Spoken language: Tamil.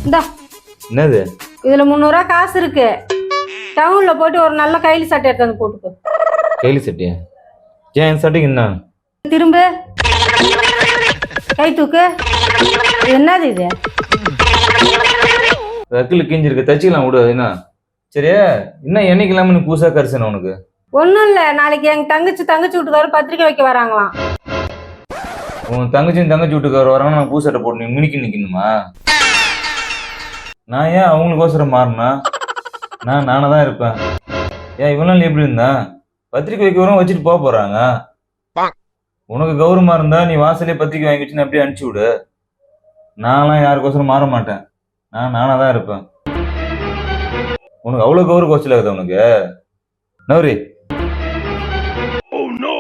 இந்தா என்னது இதுல 300 ரூபா காசு இருக்கு. டவுன்ல போயிட்டு ஒரு நல்ல கைலி சட்டை எடுத்து வந்து போட்டுக்கோ. கைலி சட்டையா? ஏன் என் சட்டைக்கு என்ன? திரும்ப கை தூக்கு. இது என்னது இது? ரக்கில் கிஞ்சிருக்கு, தச்சுக்கலாம் விடு. என்ன சரியா? இன்னும் என்னைக்கு இல்லாம நீ புதுசா கரிசன உனக்கு? ஒன்றும் இல்லை, நாளைக்கு எங்கள் தங்கச்சி வீட்டுக்காரர் பத்திரிக்கை வைக்க வராங்களாம். உன் தங்கச்சி வீட்டுக்கு வராங்கன்னா நான் பூ சட்டை போட்டு நீ மினிக்கி நிக்கணுமா? நான் ஏன் அவங்களுக்கோசரம் மாறினா? நானே தான் இருப்பேன். ஏன் இவ்வளோ நாள் எப்படி இருந்தா? பத்திரிக்கை வைக்க வரும் வச்சுட்டு போக போறாங்க. உனக்கு கௌரவமா இருந்தா நீ வாசலே பத்திரிக்கை வாங்கி வச்சு அப்படியே அனுப்பிச்சு விடு. நான்லாம் யாருக்கோசரம் மாற மாட்டேன். நானா தான் இருப்பேன். உனக்கு அவ்வளவு கௌரவ கோச்சல் ஆகுது உனக்கு நவரி? Oh no!